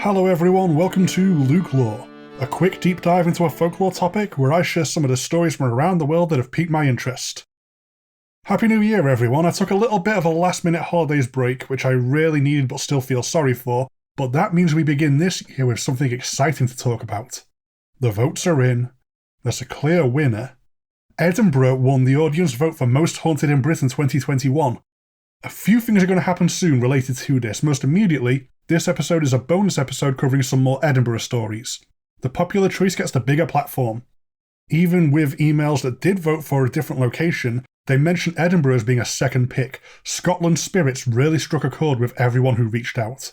Hello everyone, welcome to LukeLore, a quick deep dive into a folklore topic where I share some of the stories from around the world that have piqued my interest. Happy New Year everyone. I took a little bit of a last minute holidays break, which I really needed but still feel sorry for, but that means we begin this year with something exciting to talk about. The votes are in, there's a clear winner. Edinburgh won the audience vote for Most Haunted in Britain 2021. A few things are going to happen soon related to this. Most immediately, this episode is a bonus episode covering some more Edinburgh stories. The popular choice gets the bigger platform. Even with emails that did vote for a different location, they mentioned Edinburgh as being a second pick. Scotland's spirits really struck a chord with everyone who reached out.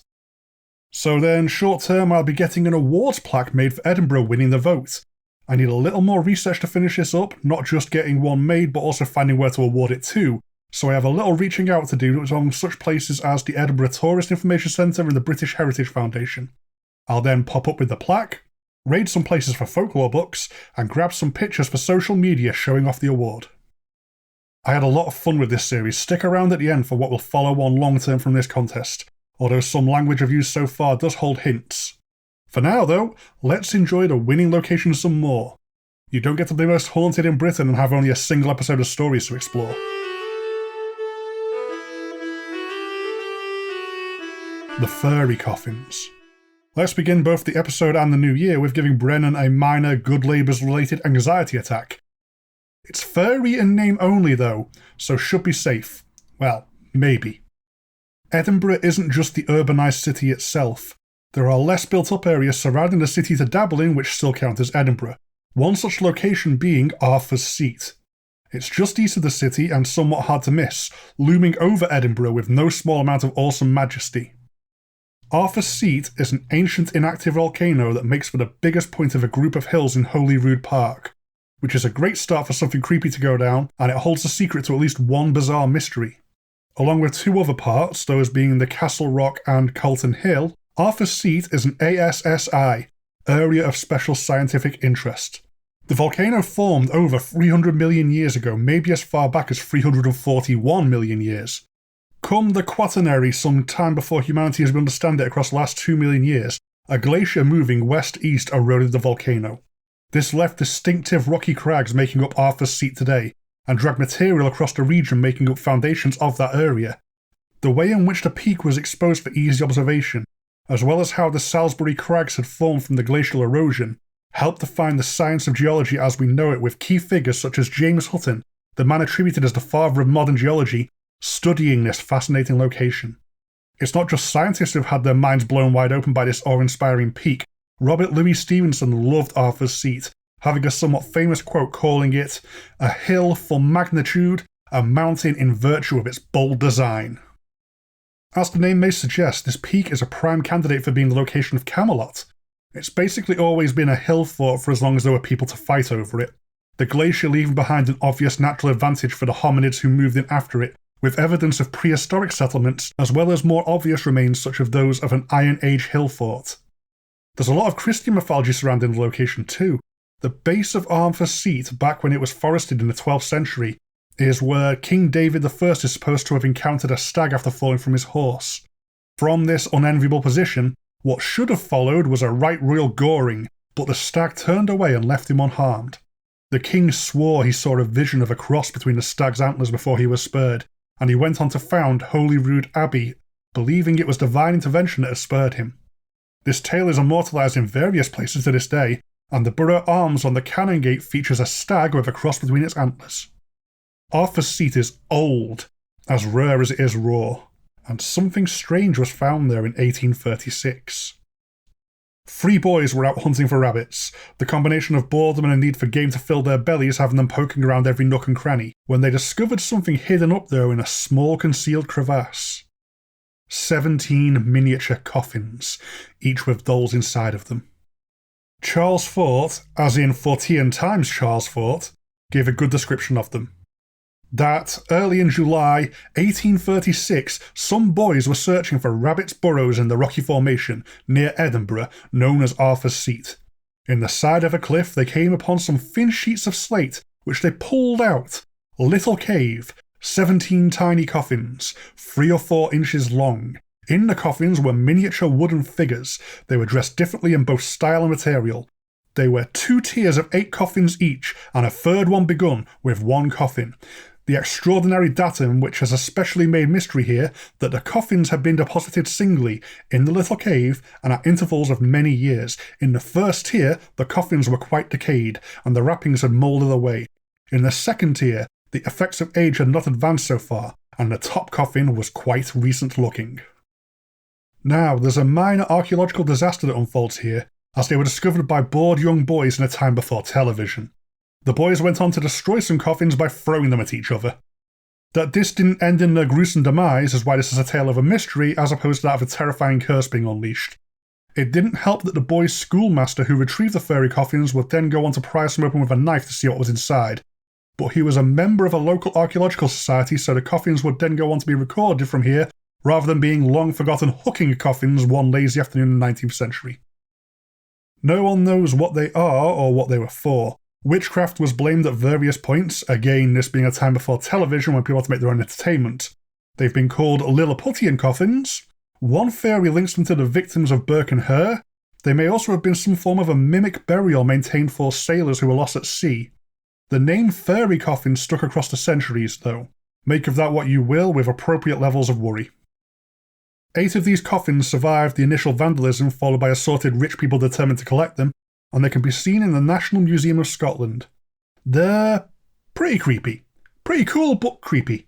So then, short term, I'll be getting an awards plaque made for Edinburgh winning the vote. I need a little more research to finish this up, not just getting one made, but also finding where to award it to. So I have a little reaching out to do on such places as the Edinburgh Tourist Information Centre and the British Heritage Foundation. I'll then pop up with the plaque, raid some places for folklore books, and grab some pictures for social media showing off the award. I had a lot of fun with this series. Stick around at the end for what will follow on long term from this contest, although some language I've used so far does hold hints. For now though, let's enjoy the winning location some more. You don't get to be most haunted in Britain and have only a single episode of stories to explore. The furry coffins. Let's begin both the episode and the new year with giving Brennan a minor good labours related anxiety attack. It's furry in name only though, so should be safe. Well, maybe. Edinburgh isn't just the urbanised city itself. There are less built up areas surrounding the city to dabble in which still count as Edinburgh, one such location being Arthur's Seat. It's just east of the city and somewhat hard to miss, looming over Edinburgh with no small amount of awesome majesty. Arthur's Seat is an ancient inactive volcano that makes for the biggest point of a group of hills in Holyrood Park, which is a great start for something creepy to go down, and it holds the secret to at least one bizarre mystery. Along with two other parts, those being the Castle Rock and Calton Hill, Arthur's Seat is an ASSI, Area of Special Scientific Interest. The volcano formed over 300 million years ago, maybe as far back as 341 million years. Come the Quaternary, some time before humanity as we understand it across the last 2 million years, a glacier moving west-east eroded the volcano. This left distinctive rocky crags making up Arthur's Seat today, and dragged material across the region making up foundations of that area. The way in which the peak was exposed for easy observation, as well as how the Salisbury Crags had formed from the glacial erosion, helped define the science of geology as we know it, with key figures such as James Hutton, the man attributed as the father of modern geology, studying this fascinating location. It's not just scientists who've had their minds blown wide open by this awe-inspiring peak. Robert Louis Stevenson loved Arthur's Seat, having a somewhat famous quote calling it a hill for magnitude, a mountain in virtue of its bold design. As the name may suggest, this peak is a prime candidate for being the location of Camelot. It's basically always been a hill fort for as long as there were people to fight over it, the glacier leaving behind an obvious natural advantage for the hominids who moved in after it, with evidence of prehistoric settlements as well as more obvious remains such as those of an Iron Age hill fort. There's a lot of Christian mythology surrounding the location too. The base of Arthur's Seat, back when it was forested in the 12th century, is where King David I is supposed to have encountered a stag after falling from his horse. From this unenviable position, what should have followed was a right royal goring, but the stag turned away and left him unharmed. The king swore he saw a vision of a cross between the stag's antlers before he was spurred, and he went on to found Holyrood Abbey, believing it was divine intervention that had spurred him. This tale is immortalised in various places to this day, and the borough arms on the Canongate features a stag with a cross between its antlers. Arthur's Seat is old, as rare as it is raw, and something strange was found there in 1836. Three boys were out hunting for rabbits, the combination of boredom and a need for game to fill their bellies having them poking around every nook and cranny, when they discovered something hidden up there in a small concealed crevasse. 17 miniature coffins, each with dolls inside of them. Charles Fort, as in Fortean Times Charles Fort, gave a good description of them. That, early in July 1836, some boys were searching for rabbits' burrows in the rocky formation near Edinburgh known as Arthur's Seat. In the side of a cliff they came upon some thin sheets of slate which they pulled out. Little cave, 17 tiny coffins, 3 or 4 inches long, In the coffins were miniature wooden figures. They were dressed differently in both style and material. They were 2 tiers of 8 coffins each, and a third one begun with 1 coffin. The extraordinary datum, which has especially made mystery here, that the coffins had been deposited singly in the little cave and at intervals of many years. In the first tier, the coffins were quite decayed, and the wrappings had moulded away. In the second tier, the effects of age had not advanced so far, and the top coffin was quite recent looking. Now, there's a minor archaeological disaster that unfolds here, as they were discovered by bored young boys in a time before television. The boys went on to destroy some coffins by throwing them at each other. That this didn't end in their gruesome demise is why this is a tale of a mystery as opposed to that of a terrifying curse being unleashed. It didn't help that the boys' schoolmaster who retrieved the furry coffins would then go on to prise them open with a knife to see what was inside. But he was a member of a local archaeological society, so the coffins would then go on to be recorded from here, rather than being long-forgotten hooking coffins one lazy afternoon in the 19th century. No one knows what they are or what they were for. Witchcraft was blamed at various points, again this being a time before television when people had to make their own entertainment. They've been called Lilliputian coffins. One theory links them to the victims of Burke and Hare. They may also have been some form of a mimic burial maintained for sailors who were lost at sea. The name fairy coffin stuck across the centuries, though. Make of that what you will, with appropriate levels of worry. 8 of these coffins survived the initial vandalism, followed by assorted rich people determined to collect them, and they can be seen in the National Museum of Scotland. They're pretty creepy. Pretty cool, but creepy.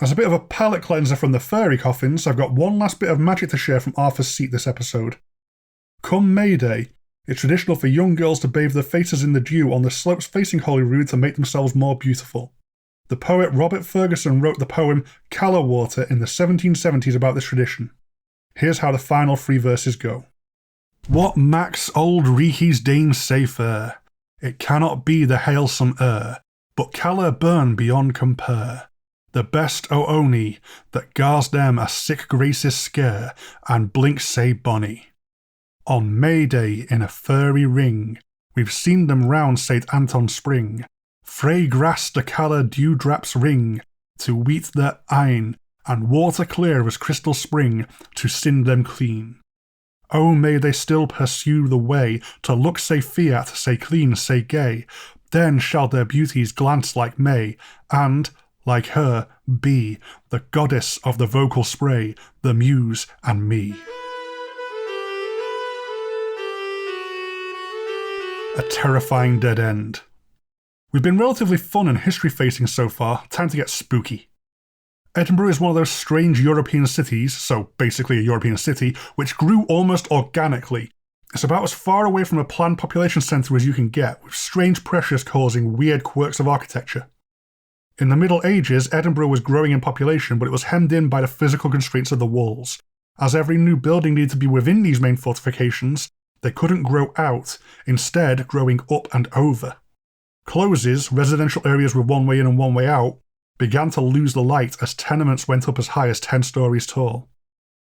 As a bit of a palate cleanser from the fairy coffins, I've got one last bit of magic to share from Arthur's Seat this episode. Come May Day, it's traditional for young girls to bathe their faces in the dew on the slopes facing Holyrood to make themselves more beautiful. The poet Robert Ferguson wrote the poem Callar Water in the 1770s about this tradition. Here's how the final 3 verses go. What macks old Reeky's dames say fair? It cannot be the halesome air, but Callar burn beyond compare. The best o' ony that gars them a sick graces scare, and blinks say bonny. On May Day in a furry ring, we've seen them round St. Anton's Spring. Frae grass the Callar dewdraps ring, to weet their eyne, and water clear as crystal spring, to sin them clean. Oh, may they still pursue the way, to look say fiat, say clean, say gay, then shall their beauties glance like May, and, like her, be the goddess of the vocal spray, the muse and me. A terrifying dead end. We've been relatively fun and history-facing so far, time to get spooky. Edinburgh is one of those strange European cities, so basically a European city, which grew almost organically. It's about as far away from a planned population centre as you can get, with strange pressures causing weird quirks of architecture. In the Middle Ages, Edinburgh was growing in population, but it was hemmed in by the physical constraints of the walls. As every new building needed to be within these main fortifications, they couldn't grow out, instead growing up and over. Closes, residential areas with one way in and one way out, began to lose the light as tenements went up as high as 10 stories tall.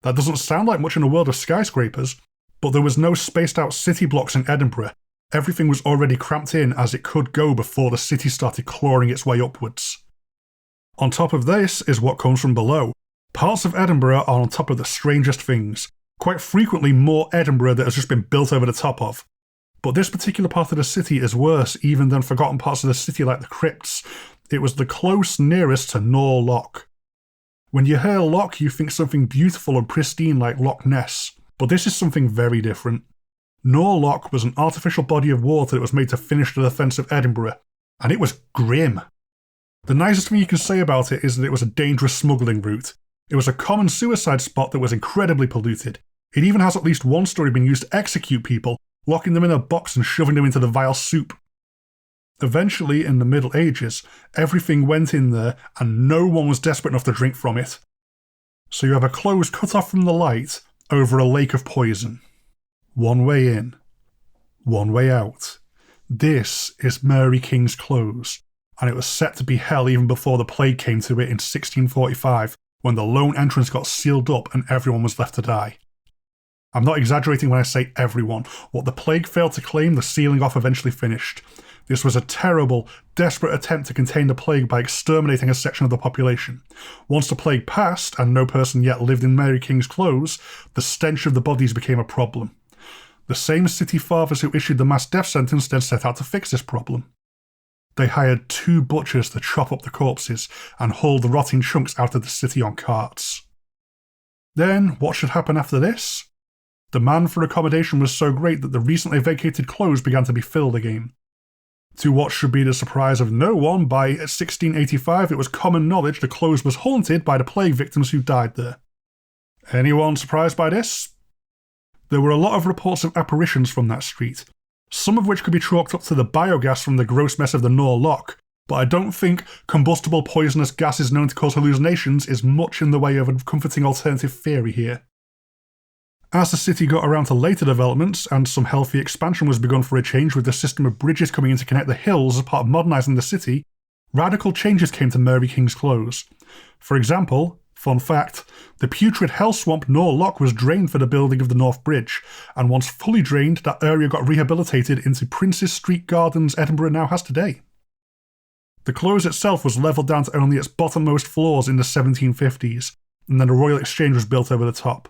That doesn't sound like much in a world of skyscrapers, but there was no spaced out city blocks in Edinburgh. Everything was already cramped in as it could go before the city started clawing its way upwards. On top of this is what comes from below. Parts of Edinburgh are on top of the strangest things, quite frequently more Edinburgh that has just been built over the top of. But this particular part of the city is worse even than forgotten parts of the city like the crypts. It was the close nearest to Nor Loch. When you hear Loch, you think something beautiful and pristine like Loch Ness, but this is something very different. Nor Loch was an artificial body of water that was made to finish the defence of Edinburgh, and it was grim. The nicest thing you can say about it is that it was a dangerous smuggling route. It was a common suicide spot that was incredibly polluted. It even has at least one story being used to execute people, locking them in a box and shoving them into the vile soup. Eventually, in the Middle Ages, everything went in there and no one was desperate enough to drink from it. So you have a close cut off from the light over a lake of poison. One way in, one way out. This is Mary King's Close, and it was set to be hell even before the plague came to it in 1645, when the lone entrance got sealed up and everyone was left to die. I'm not exaggerating when I say everyone. What the plague failed to claim, the sealing off eventually finished. This was a terrible, desperate attempt to contain the plague by exterminating a section of the population. Once the plague passed, and no person yet lived in Mary King's Close, the stench of the bodies became a problem. The same city fathers who issued the mass death sentence then set out to fix this problem. They hired 2 butchers to chop up the corpses and haul the rotting chunks out of the city on carts. Then, what should happen after this? Demand for accommodation was so great that the recently vacated close began to be filled again. To what should be the surprise of no one, by 1685 it was common knowledge the close was haunted by the plague victims who died there. Anyone surprised by this? There were a lot of reports of apparitions from that street, some of which could be chalked up to the biogas from the gross mess of the Nor Loch, but I don't think combustible poisonous gases known to cause hallucinations is much in the way of a comforting alternative theory here. As the city got around to later developments, and some healthy expansion was begun for a change with the system of bridges coming in to connect the hills as part of modernising the city, radical changes came to Mary King's Close. For example, fun fact, the putrid hell swamp Nor Loch was drained for the building of the North Bridge, and once fully drained, that area got rehabilitated into Princes Street Gardens Edinburgh now has today. The close itself was levelled down to only its bottommost floors in the 1750s, and then a Royal Exchange was built over the top.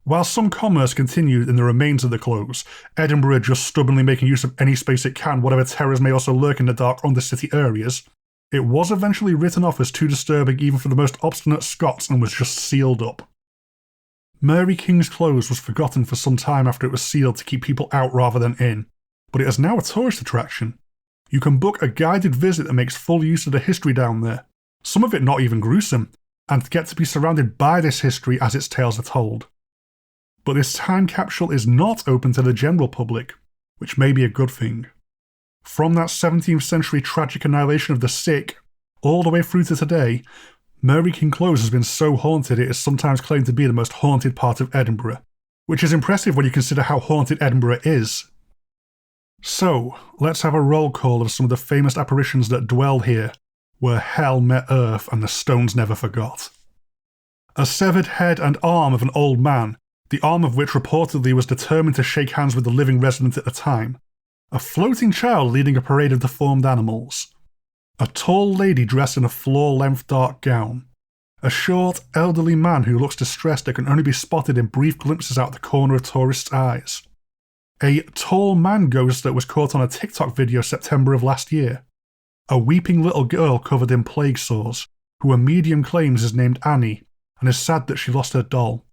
While some commerce continued in the remains of the close, Edinburgh just stubbornly making use of any space it can, whatever terrors may also lurk in the dark under-city areas, it was eventually written off as too disturbing even for the most obstinate Scots and was just sealed up. Mary King's Close was forgotten for some time after it was sealed to keep people out rather than in, but it is now a tourist attraction. You can book a guided visit that makes full use of the history down there, some of it not even gruesome, and get to be surrounded by this history as its tales are told. But this time capsule is not open to the general public, which may be a good thing. From that 17th century tragic annihilation of the sick, all the way through to today, Mary King Close has been so haunted it is sometimes claimed to be the most haunted part of Edinburgh, which is impressive when you consider how haunted Edinburgh is. So, let's have a roll call of some of the famous apparitions that dwell here, where hell met earth and the stones never forgot. A severed head and arm of an old man, the arm of which reportedly was determined to shake hands with the living resident at the time. A floating child leading a parade of deformed animals. A tall lady dressed in a floor-length dark gown. A short, elderly man who looks distressed that can only be spotted in brief glimpses out the corner of tourists' eyes. A tall man ghost that was caught on a TikTok video September of last year. A weeping little girl covered in plague sores, who a medium claims is named Annie, and is sad that she lost her doll.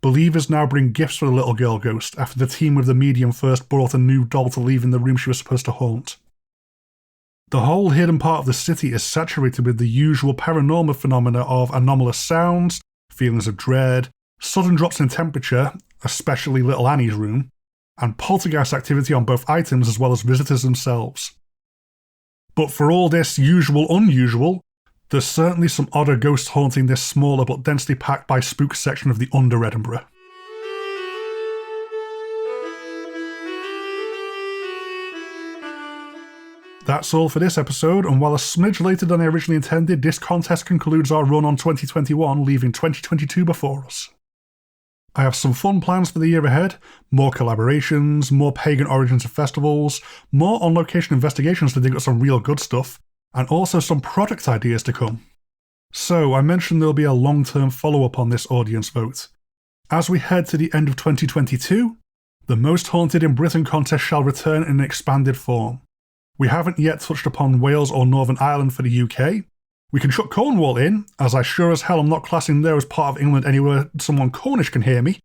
Believers now bring gifts for the little girl ghost after the team with the medium first brought a new doll to leave in the room she was supposed to haunt. The whole hidden part of the city is saturated with the usual paranormal phenomena of anomalous sounds, feelings of dread, sudden drops in temperature, especially little Annie's room, and poltergeist activity on both items as well as visitors themselves. But for all this unusual, there's certainly some odder ghosts haunting this smaller but densely packed by spook section of the under Edinburgh. That's all for this episode, and while a smidge later than I originally intended, this contest concludes our run on 2021, leaving 2022 before us. I have some fun plans for the year ahead, more collaborations, more pagan origins of festivals, more on-location investigations to dig up some real good stuff, and also some product ideas to come. So, I mentioned there'll be a long-term follow-up on this audience vote. As we head to the end of 2022, the Most Haunted in Britain contest shall return in an expanded form. We haven't yet touched upon Wales or Northern Ireland for the UK. We can chuck Cornwall in, as I sure as hell am not classing there as part of England anywhere someone Cornish can hear me.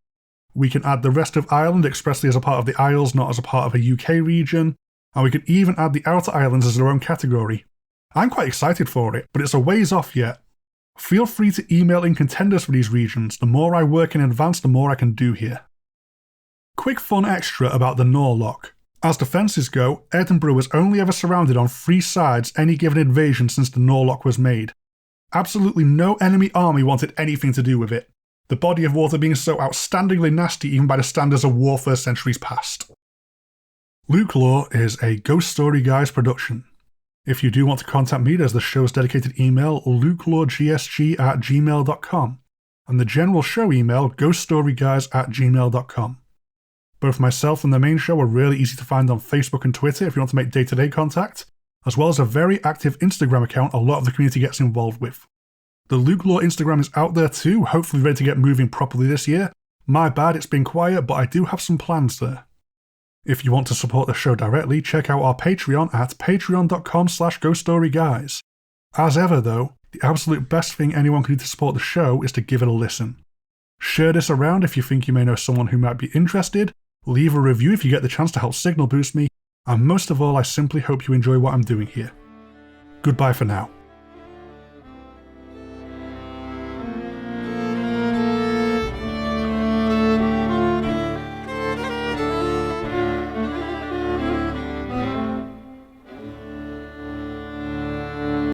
We can add the rest of Ireland expressly as a part of the Isles, not as a part of a UK region, and we can even add the Outer Islands as their own category. I'm quite excited for it, but it's a ways off yet. Feel free to email in contenders for these regions. The more I work in advance, the more I can do here. Quick fun extra about the Nor Loch. As defences go, Edinburgh was only ever surrounded on 3 sides any given invasion since the Nor Loch was made. Absolutely no enemy army wanted anything to do with it, the body of water being so outstandingly nasty even by the standards of warfare centuries past. LukeLore is a Ghost Story Guys production. If you do want to contact me, there's the show's dedicated email, lukeloregsg@gmail.com, and the general show email, ghoststoryguys@gmail.com. Both myself and the main show are really easy to find on Facebook and Twitter if you want to make day-to-day contact, as well as a very active Instagram account a lot of the community gets involved with. The LukeLore Instagram is out there too, hopefully ready to get moving properly this year. My bad, it's been quiet, but I do have some plans there. If you want to support the show directly, check out our Patreon at patreon.com/ghoststoryguys. As ever though, the absolute best thing anyone can do to support the show is to give it a listen. Share this around if you think you may know someone who might be interested, leave a review if you get the chance to help signal boost me, and most of all I simply hope you enjoy what I'm doing here. Goodbye for now.